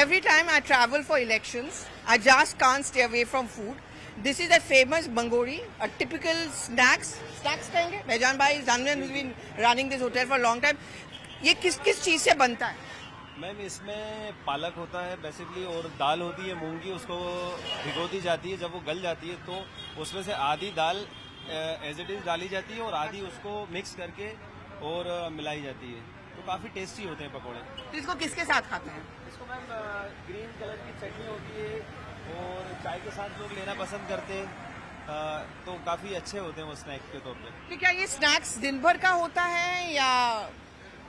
every time I travel for elections, I just can't stay away from food. This is a famous bangori, a typical snacks कहेंगे. Mejan bhai is Zanjan who's been running this hotel for a long time. ये किस चीज से बनता है? Ma'am इसमें पालक होता है बेसिकली और दाल होती है मूंग की, उसको भिगो दी जाती है. जब वो गल जाती है तो उसमें से आधी दाल एज इट इज डाली जाती है और आधी उसको मिक्स करके और मिलाई जाती है. तो काफ़ी टेस्टी होते हैं पकौड़े. तो इसको किसके साथ खाते हैं? इसको मैम ग्रीन कलर की चटनी होती है और चाय के साथ लोग लेना पसंद करते हैं. तो काफ़ी अच्छे होते हैं वो स्नैक के तौर पे. तो क्या ये स्नैक्स दिन भर का होता है या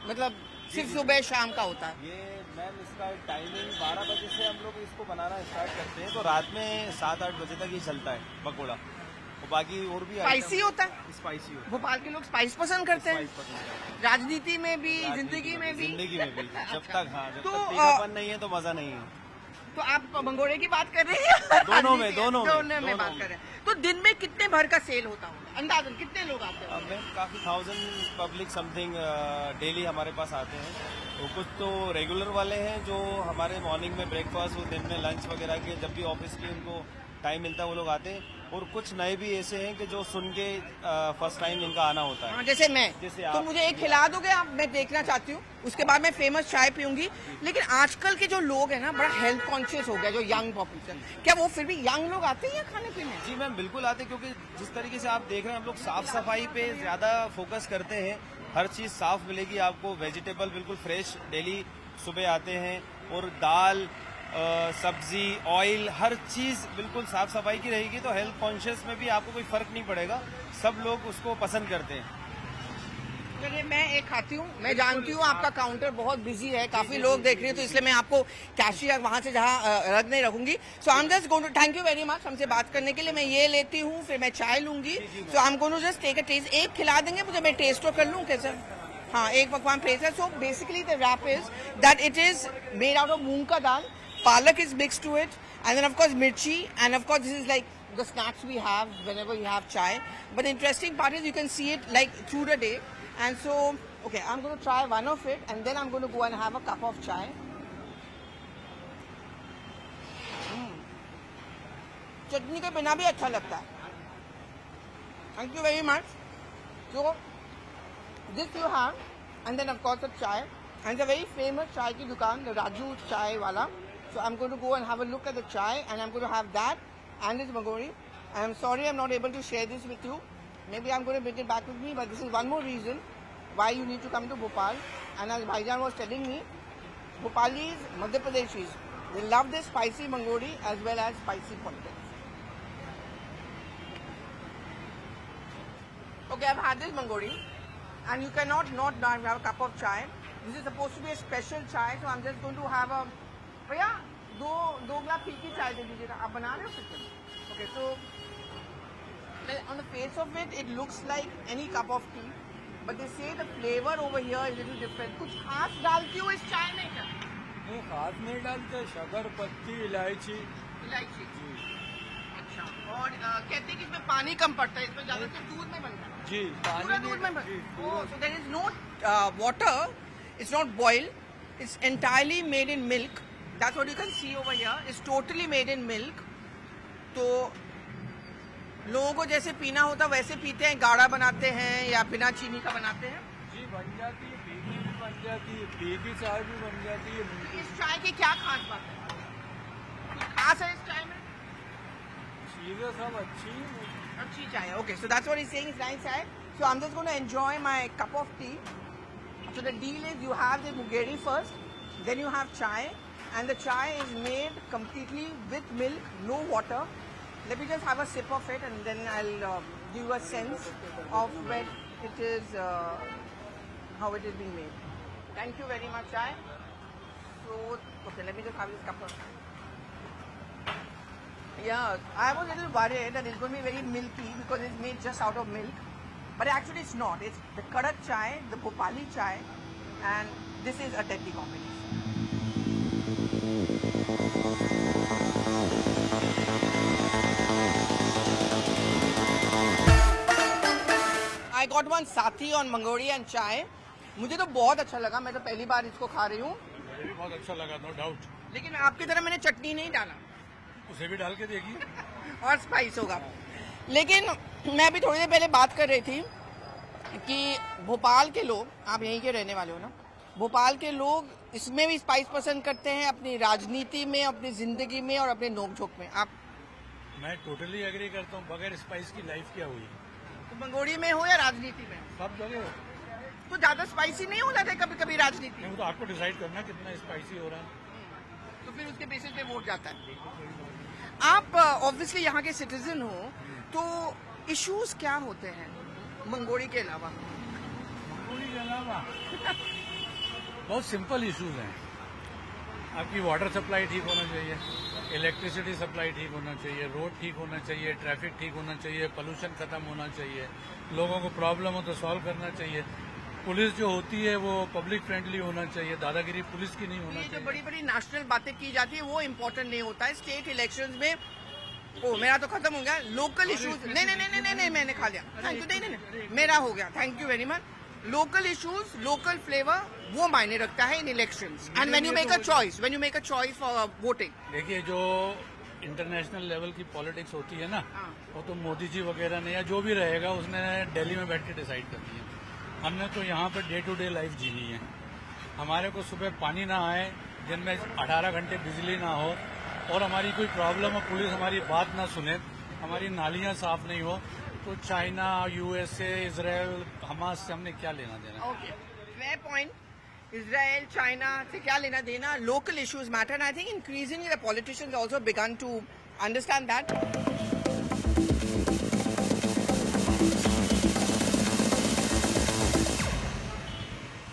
मतलब सिर्फ सुबह शाम का होता है? ये मैम इसका टाइमिंग 12 बजे से हम लोग इसको बनाना स्टार्ट करते हैं तो रात में 7-8 बजे तक ये चलता है पकौड़ा. और बाकी और भी स्पाइसी होता है? स्पाइसी होता है. भोपाल के लोग स्पाइस पसंद करते हैं, राजनीति में भी, जिंदगी में भी. जब तक जब तो, तक तीखापन नहीं है तो मजा नहीं है. तो आप मंगोड़े की बात कर रहे हैं? दोनों में बात कर रहे हैं. तो दिन में कितने भर का सेल होता होगा अंदाजन? कितने लोग आते हैं? मैम काफ़ी 1000 पब्लिक समथिंग डेली हमारे पास आते हैं. तो कुछ तो रेगुलर वाले हैं जो हमारे मॉर्निंग में ब्रेकफास्ट और दिन में लंच वगैरह के जब भी ऑफिस की उनको टाइम मिलता है वो लोग आते हैं. और कुछ नए भी ऐसे हैं कि जो सुन के फर्स्ट टाइम इनका आना होता है. जैसे मैं, जैसे तो मुझे एक खिला दोगे आप? मैं देखना चाहती हूँ, उसके बाद मैं फेमस चाय पीऊंगी. लेकिन आजकल के जो लोग हैं ना बड़ा हेल्थ कॉन्शियस हो गया, जो यंग पॉपुलेशन, क्या वो फिर भी यंग लोग आते हैं या खाने पीने? जी मैम बिल्कुल आते हैं क्योंकि जिस तरीके से आप देख रहे हैं हम लोग साफ सफाई पे ज़्यादा फोकस करते हैं. हर चीज़ साफ मिलेगी आपको. वेजिटेबल बिल्कुल फ्रेश डेली सुबह आते हैं और दाल सब्जी ऑयल हर चीज़ बिल्कुल साफ सफाई की रहेगी. तो हेल्थ कॉन्शियस में भी आपको कोई फर्क नहीं पड़ेगा. सब लोग उसको पसंद करते हैं. चलिए मैं एक खाती हूँ. मैं जानती हूँ आपका काउंटर बहुत बिजी है, काफी लोग देख रहे हैं, तो इसलिए मैं आपको कैशियर वहां से जहाँ रख नहीं रखूंगी. So I am just going to thank you very much हमसे बात करने के लिए. मैं ये लेती हूँ, फिर मैं चाय लूंगी. So I am going to just take a taste. एक खिला देंगे मुझे? मैं टेस्ट तो कर लूँ कैसे? हाँ, एक पकवान प्लेस है. So basically the wrap is that it is made out of मूंग का दाल. Palak is mixed to it, and then of course mirchi, and of course this is like the snacks we have whenever you have chai. But the interesting part is you can see it like through the day. And so, okay, I'm going to try one of it, and then I'm going to go and have a cup of chai. चटनी के बिना भी अच्छा लगता है. Thank you very much. So this you have, and then of course the chai, and it's a very famous chai की दुकान, the Raju chai वाला. So I'm going to go and have a look at the chai, and I'm going to have that and this Magori. I'm sorry I'm not able to share this with you. Maybe I'm going to bring it back with me, but this is one more reason why you need to come to Bhopal. And as Bhaijan was telling me, Bhopalis, Madhya Pradeshis, they love this spicy Mangori as well as spicy politics. Okay, I've had this Mangori, and you cannot not have a cup of chai. This is supposed to be a special chai, so I'm just going to have a भैया दो glass फीकी चाय दे दीजिएगा. आप बना रहे हो फिर? Okay, so on the face of it, it looks like any cup of tea, but they say the flavor over here is a little different. कुछ खास डालती हो इस चाय में क्या? नहीं, खास नहीं डालते. शक्कर, पत्ती, इलायची. इलायची. अच्छा. और कहते हैं कि इसमें पानी कम पड़ता है, इसमें ज्यादातर दूध में बनता है. जी, पूरा दूध में बनता है. So there is no water. It's not boiled. It's entirely made in milk. That's what you can see over here. It's totally made in milk. तो लोगों को जैसे पीना होता वैसे पीते हैं, गाढ़ा बनाते हैं या बिना चीनी का बनाते हैं? जी, बन जाती है. फीकी भी बन जाती है, फीकी चाय भी बन जाती है. इस चाय की क्या खास बात है? कुछ खास है इस चाय में? चीजें सब अच्छी चाय है. Okay, so that's what he's saying. It's nice chai. So I'm just going to enjoy my cup of tea. So the deal is you have the mugeri first, then you have chai, and the chai is made completely with milk, no water. Let me just have a sip of it, and then I'll give you a sense of when it is, how it is being made. Thank you very much, chai. So, okay, let me just have this cup of chai. Yeah, I was a little worried that it's going to be very milky because it's made just out of milk. But actually it's not. It's the Kadak chai, the Bhopali chai, and this is a deadly combination. I got one sathi on Mangori and chai. मुझे तो बहुत अच्छा लगा. मैं तो पहली बार इसको खा रही हूँ. मुझे भी बहुत अच्छा लगा, नो डाउट. लेकिन आपकी तरह मैंने चटनी नहीं डाला उसे भी डाल के देखिए। और स्पाइस होगा। लेकिन मैं अभी थोड़ी देर पहले बात कर रही थी कि भोपाल के लोग, आप यहीं के रहने वाले हो ना, भोपाल के लोग इसमें भी स्पाइस पसंद करते हैं, अपनी राजनीति में, अपनी जिंदगी में और अपने नोक-झोंक में। आप मैं टोटली एग्री करता हूँ, बगैर स्पाइस की लाइफ क्या हुई? तो मंगोड़ी में हो या राजनीति में, सब जगह तो ज्यादा स्पाइसी नहीं हो जाता कभी कभी राजनीति, नहीं, वो तो आपको डिसाइड करना कितना स्पाइसी हो रहा है। तो फिर उसके बेसिस पे वोट जाता है। आप ऑब्वियसली यहाँ के सिटीजन हो, तो इश्यूज क्या होते हैं मंगोड़ी के अलावा? मंगोड़ी के अलावा बहुत सिंपल इश्यूज हैं। आपकी वाटर सप्लाई ठीक होना चाहिए, इलेक्ट्रिसिटी सप्लाई ठीक होना चाहिए, रोड ठीक होना चाहिए, ट्रैफिक ठीक होना चाहिए, पोल्यूशन खत्म होना चाहिए, लोगों को प्रॉब्लम हो तो सॉल्व करना चाहिए, पुलिस जो होती है वो पब्लिक फ्रेंडली होना चाहिए, दादागिरी पुलिस की नहीं होना ये जो चाहिए। बड़ी बड़ी नेशनल बातें की जाती है वो इम्पोर्टेंट नहीं होता है। स्टेट इलेक्शंस में, ओ मेरा तो खत्म हो गया। लोकल इश्यूज, नहीं नहीं नहीं नहीं नहीं मैंने खा लिया, थैंक यू, नहीं नहीं मेरा हो गया, thank you very much. Local issues, local flavour, वो मायने रखता है in elections and when you make a choice for voting. देखिए, जो इंटरनेशनल लेवल की पॉलिटिक्स होती है ना, हाँ। वो तो मोदी जी वगैरह ने या जो भी रहेगा उसने दिल्ली में बैठ के डिसाइड करनी है। हमने तो यहाँ पर डे टू डे लाइफ जीनी है। हमारे को सुबह पानी ना आए, दिन में 18 घंटे बिजली ना हो, और हमारी कोई प्रॉब्लम हो, पुलिस हमारी बात ना सुने, हमारी नालियाँ साफ नहीं हो, तो चाइना, यूएसए, इजराइल, हमास से हमने क्या लेना देना? Okay, fair point. Israel, China से क्या लेना देना? Local issues matter, and I think increasingly the politicians also begun to understand that.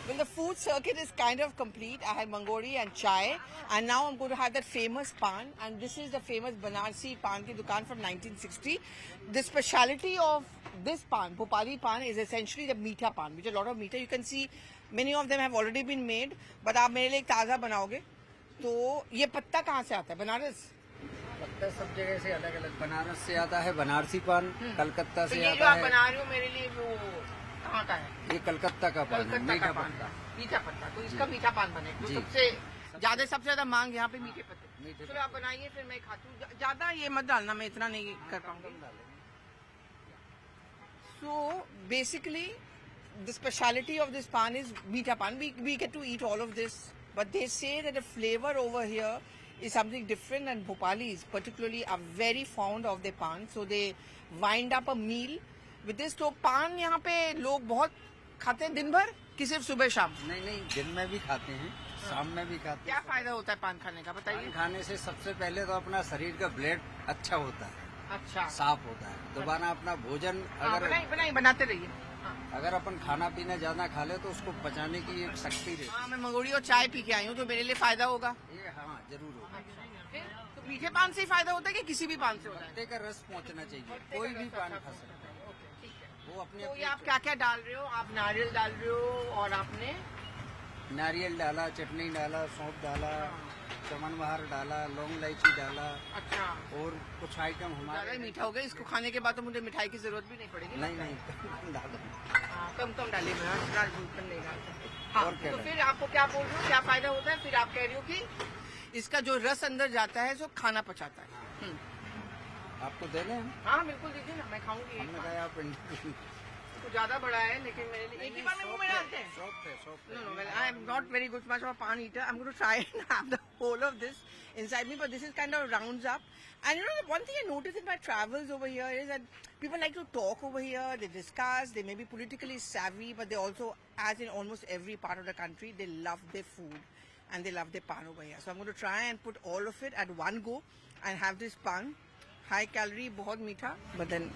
Well, the food circuit is kind of complete. I had mangori and chai, and now I'm going to have that famous pan, and this is the famous Banarsi pan ki dukaan from 1960. The speciality of this pan, Bhopali pan, is essentially the meetha pan, which is a lot of meetha. You can see many of them have already been made, but आप मेरे लिए एक ताज़ा बनाओगे, तो ये पत्ता कहाँ से आता है? बनारस? पत्ता सब जगह से अलग अलग, बनारस से आता है बनारसी पान, कलकत्ता तो से ये जो आता आप है, बना रहे हो मेरे लिए वो कहाँ का है? ये कलकत्ता का पान है, कलकत्ता मीठा का पान, पत्ता। मीठा पत्ता। तो इसका मीठा पान बने, तो जी। सबसे ज्यादा मांग यहाँ पे मीठे पत्ते। मीठे चलो आप बनाइए, फिर मैं खाती हूँ। ज्यादा ये मत डालना, मैं इतना नहीं कर पाऊंगी। So basically, the speciality of this pan is meetha pan. We get to eat all of this, but they say that the flavor over here is something different, and Bhopalis particularly are very fond of their pan, so they wind up a meal with this. तो पान यहाँ पे लोग बहुत खाते हैं दिन भर कि सिर्फ सुबह शाम? नहीं नहीं, दिन में भी खाते हैं, शाम में भी खाते क्या हैं। फायदा होता है पान खाने का, पान बताइए। खाने से सबसे पहले तो अपना शरीर का ब्लड अच्छा होता है, अच्छा, साफ होता है। दोबारा अपना भोजन हाँ, बनाते रहिए। हाँ। अगर अपन खाना पीना ज्यादा खा ले तो उसको पचाने की एक शक्ति रहती हाँ, मैं मंगोड़ी और चाय पी के आई हूँ, तो मेरे लिए फायदा होगा। है। ये हाँ जरूर होगा। फिर तो मीठे पान से ही फायदा होता है कि किसी भी पान से होता है? पत्ते का रस पहुंचना चाहिए, कोई भी पान खा सकता है, ठीक है। वो अपने तो ये अपने आप क्या क्या डाल रहे हो? आप नारियल डाल रहे हो और आपने नारियल डाला, चटनी डाला, सौंफ डाला, चमन बहार डाला, लौंग इलायची डाला, अच्छा और कुछ आइटम ज्यादा हमारे ही मीठा हो गया। इसको खाने के बाद तो मुझे मिठाई की जरूरत भी नहीं पड़ेगी। नहीं नहीं कम डालो। हाँ, कम कम डालिए, मैं नहीं डालता। हाँ, और क्या तो डालें? फिर आपको क्या बोल रहे हो, क्या फायदा होता है? फिर आप कह रही हो कि इसका जो रस अंदर जाता है, जो खाना पचाता है। आपको दे दें हम? हाँ बिल्कुल दीजिए ना, मैं खाऊंगी। हमने कहा आप तो ज्यादा बड़ा है, लेकिन मेरे लिए एक ही बार में मुंह में डालते हैं। Soft No, well, I am not very good much of a pan eater. I'm going to try and have the whole of this inside me, but this is kind of rounds up. And you know, one thing I noticed in my travels over here is that people like to talk over here, they discuss, they may be politically savvy, but they also, as in almost every part of the country, they love their food and they love their pan over here. So I'm going to try and put all of it at one go and have this pan. High calorie, बहुत मीठा, but then